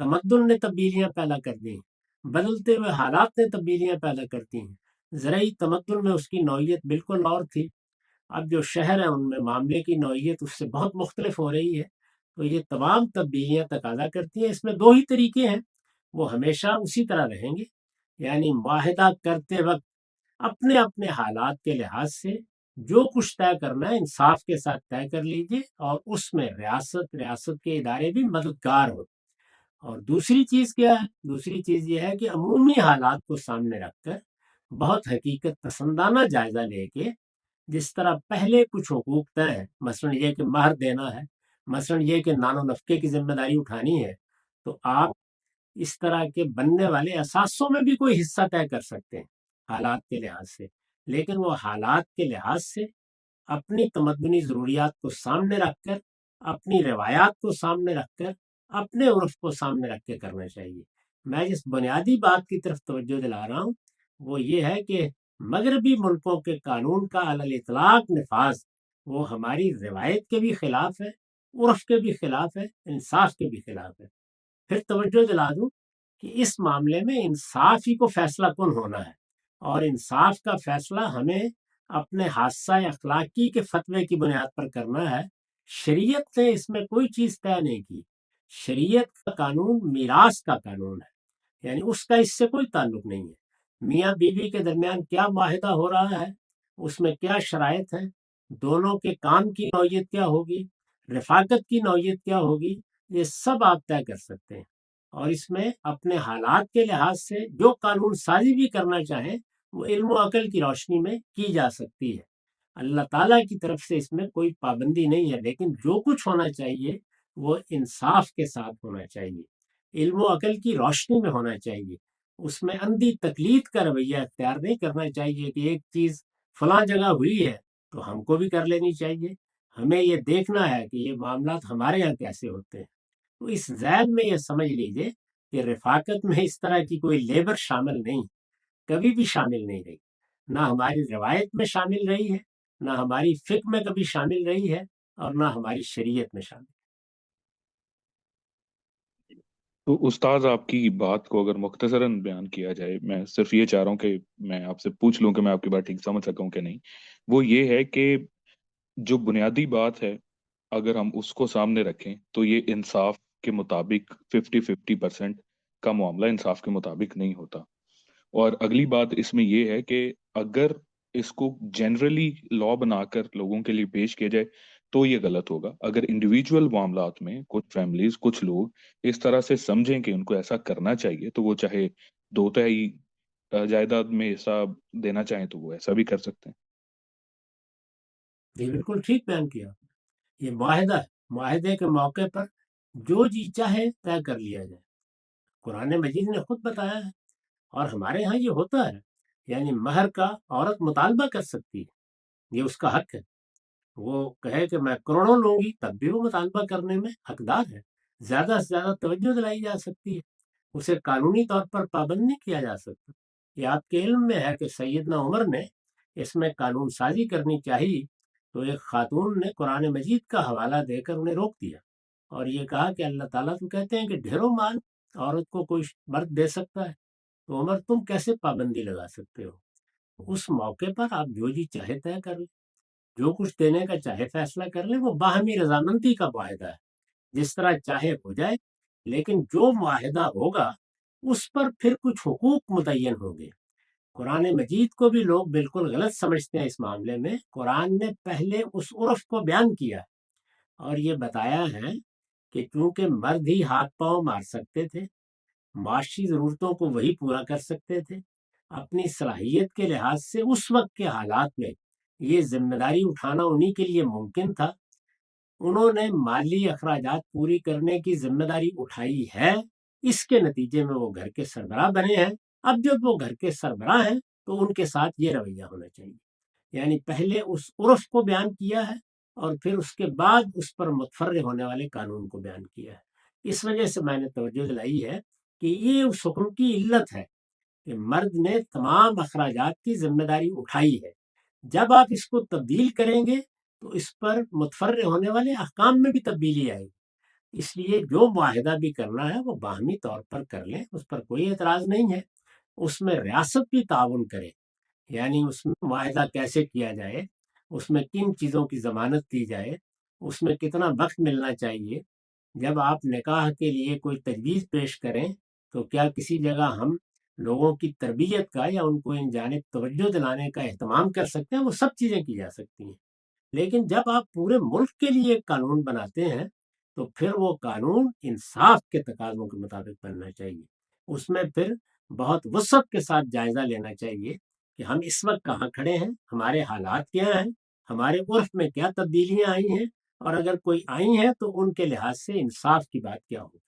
تمدن نے تبدیلیاں پیدا کر دی، بدلتے ہوئے حالات نے تبدیلیاں پیدا کرتی ہیں۔ زرعی تمدن میں اس کی نوعیت بالکل اور تھی، اب جو شہر ہیں ان میں معاملے کی نوعیت اس سے بہت مختلف ہو رہی ہے۔ تو یہ تمام تبدیلیاں تقاضا کرتی ہیں۔ اس میں دو ہی طریقے ہیں، وہ ہمیشہ اسی طرح رہیں گے، یعنی معاہدہ کرتے وقت اپنے اپنے حالات کے لحاظ سے جو کچھ طے کرنا ہے انصاف کے ساتھ طے کر لیجئے، اور اس میں ریاست کے ادارے بھی مددگار ہوں۔ اور دوسری چیز کیا ہے؟ دوسری چیز یہ ہے کہ عمومی حالات کو سامنے رکھ کر بہت حقیقت پسندانہ جائزہ لے کے، جس طرح پہلے کچھ حقوق طے ہیں، مثلا یہ کہ مہر دینا ہے، مثلا یہ کہ نان و نفقے کی ذمہ داری اٹھانی ہے، تو آپ اس طرح کے بننے والے اثاثوں میں بھی کوئی حصہ طے کر سکتے ہیں حالات کے لحاظ سے، لیکن وہ حالات کے لحاظ سے اپنی تمدنی ضروریات کو سامنے رکھ کر، اپنی روایات کو سامنے رکھ کر، اپنے عرف کو سامنے رکھ کے کرنا چاہیے۔ میں جس بنیادی بات کی طرف توجہ دلا رہا ہوں وہ یہ ہے کہ مغربی ملکوں کے قانون کا علی الاطلاق نفاذ وہ ہماری روایت کے بھی خلاف ہے، عرف کے بھی خلاف ہے، انصاف کے بھی خلاف ہے۔ پھر توجہ دلا دوں کہ اس معاملے میں انصاف ہی کو فیصلہ کن ہونا ہے، اور انصاف کا فیصلہ ہمیں اپنے حادثہ اخلاقی کے فتوے کی بنیاد پر کرنا ہے۔ شریعت نے اس میں کوئی چیز طے نہیں کی۔ شریعت کا قانون میراث کا قانون ہے، یعنی اس کا اس سے کوئی تعلق نہیں ہے۔ میاں بیوی کے درمیان کیا معاہدہ ہو رہا ہے، اس میں کیا شرائط ہیں، دونوں کے کام کی نوعیت کیا ہوگی، رفاقت کی نوعیت کیا ہوگی، یہ سب آپ طے کر سکتے ہیں، اور اس میں اپنے حالات کے لحاظ سے جو قانون سازی بھی کرنا چاہیں وہ علم و عقل کی روشنی میں کی جا سکتی ہے۔ اللہ تعالیٰ کی طرف سے اس میں کوئی پابندی نہیں ہے، لیکن جو کچھ ہونا چاہیے وہ انصاف کے ساتھ ہونا چاہیے، علم و عقل کی روشنی میں ہونا چاہیے۔ اس میں اندھی تقلید کا رویہ اختیار نہیں کرنا چاہیے کہ ایک چیز فلاں جگہ ہوئی ہے تو ہم کو بھی کر لینی چاہیے۔ ہمیں یہ دیکھنا ہے کہ یہ معاملات ہمارے یہاں کیسے ہوتے ہیں۔ تو اس ذہن میں یہ سمجھ لیجئے کہ رفاقت میں اس طرح کی کوئی لیبر شامل نہیں، کبھی بھی شامل نہیں رہی، نہ ہماری روایت میں شامل رہی ہے، نہ ہماری فقہ میں کبھی شامل رہی ہے، اور نہ ہماری شریعت میں شامل۔ تو استاذ آپ کی بات کو اگر مختصراً بیان کیا جائے، میں صرف یہ چاہ رہا ہوں کہ میں آپ سے پوچھ لوں کہ میں آپ کی بات ٹھیک سمجھ سکا ہوں کہ نہیں، وہ یہ ہے کہ جو بنیادی بات ہے اگر ہم اس کو سامنے رکھیں تو یہ انصاف کے مطابق 50-50% کا معاملہ انصاف کے مطابق نہیں ہوتا۔ اور اگلی بات اس میں یہ ہے کہ اگر اس کو جنرلی لا بنا کر لوگوں کے لیے پیش کیا جائے تو یہ غلط ہوگا۔ اگر انڈیویجول معاملات میں کچھ فیملیز، کچھ لوگ اس طرح سے سمجھیں کہ ان کو ایسا کرنا چاہیے تو وہ چاہے دو تہائی جائیداد میں حصہ دینا چاہیں تو وہ ایسا بھی کر سکتے ہیں۔ یہ بالکل ٹھیک بیان کیا۔ یہ معاہدہ ہے، معاہدے کے موقع پر جو جی چاہے طے کر لیا جائے، قرآن مجید نے خود بتایا ہے، اور ہمارے ہاں یہ ہوتا ہے، یعنی مہر کا عورت مطالبہ کر سکتی ہے، یہ اس کا حق ہے۔ وہ کہے کہ میں کروڑوں لوں گی تب بھی وہ مطالبہ کرنے میں حقدار ہے، زیادہ سے زیادہ توجہ دلائی جا سکتی ہے، اسے قانونی طور پر پابند نہیں کیا جا سکتا۔ یہ آپ کے علم میں ہے کہ سیدنا عمر نے اس میں قانون سازی کرنی چاہیے تو ایک خاتون نے قرآن مجید کا حوالہ دے کر انہیں روک دیا، اور یہ کہا کہ اللہ تعالیٰ تو کہتے ہیں کہ ڈھیروں مال عورت کو کوئی مرد دے سکتا ہے، تو عمر تم کیسے پابندی لگا سکتے ہو؟ اس موقع پر آپ جو جی چاہے طے کر لیں، جو کچھ دینے کا چاہے فیصلہ کر لیں، وہ باہمی رضامندی کا معاہدہ ہے، جس طرح چاہے ہو جائے، لیکن جو معاہدہ ہوگا اس پر پھر کچھ حقوق متعین ہوں گے۔ قرآن مجید کو بھی لوگ بالکل غلط سمجھتے ہیں اس معاملے میں۔ قرآن نے پہلے اس عرف کو بیان کیا اور یہ بتایا ہے کہ چونکہ مرد ہی ہاتھ پاؤں مار سکتے تھے، معاشی ضرورتوں کو وہی پورا کر سکتے تھے، اپنی صلاحیت کے لحاظ سے اس وقت کے حالات میں یہ ذمہ داری اٹھانا انہی کے لیے ممکن تھا، انہوں نے مالی اخراجات پوری کرنے کی ذمہ داری اٹھائی ہے، اس کے نتیجے میں وہ گھر کے سربراہ بنے ہیں۔ اب جب وہ گھر کے سربراہ ہیں تو ان کے ساتھ یہ رویہ ہونا چاہیے، یعنی پہلے اس عرف کو بیان کیا ہے اور پھر اس کے بعد اس پر متفرع ہونے والے قانون کو بیان کیا ہے۔ اس وجہ سے میں نے توجہ دلائی ہے کہ یہ اس حکم کی علت ہے کہ مرد نے تمام اخراجات کی ذمہ داری اٹھائی ہے۔ جب آپ اس کو تبدیل کریں گے تو اس پر متفرع ہونے والے احکام میں بھی تبدیلی آئے گی۔ اس لیے جو معاہدہ بھی کرنا ہے وہ باہمی طور پر کر لیں، اس پر کوئی اعتراض نہیں ہے۔ اس میں ریاست بھی تعاون کرے، یعنی اس میں معاہدہ کیسے کیا جائے، اس میں کن چیزوں کی ضمانت دی جائے، اس میں کتنا وقت ملنا چاہیے۔ جب آپ نکاح کے لیے کوئی تجویز پیش کریں تو کیا کسی جگہ ہم لوگوں کی تربیت کا یا ان کو ان جانب توجہ دلانے کا اہتمام کر سکتے ہیں؟ وہ سب چیزیں کی جا سکتی ہیں، لیکن جب آپ پورے ملک کے لیے ایک قانون بناتے ہیں تو پھر وہ قانون انصاف کے تقاضوں کے مطابق بننا چاہیے۔ اس میں پھر بہت وسعت کے ساتھ جائزہ لینا چاہیے کہ ہم اس وقت کہاں کھڑے ہیں، ہمارے حالات کیا ہیں، ہمارے عرف میں کیا تبدیلیاں آئی ہیں، اور اگر کوئی آئی ہیں تو ان کے لحاظ سے انصاف کی بات کیا ہو۔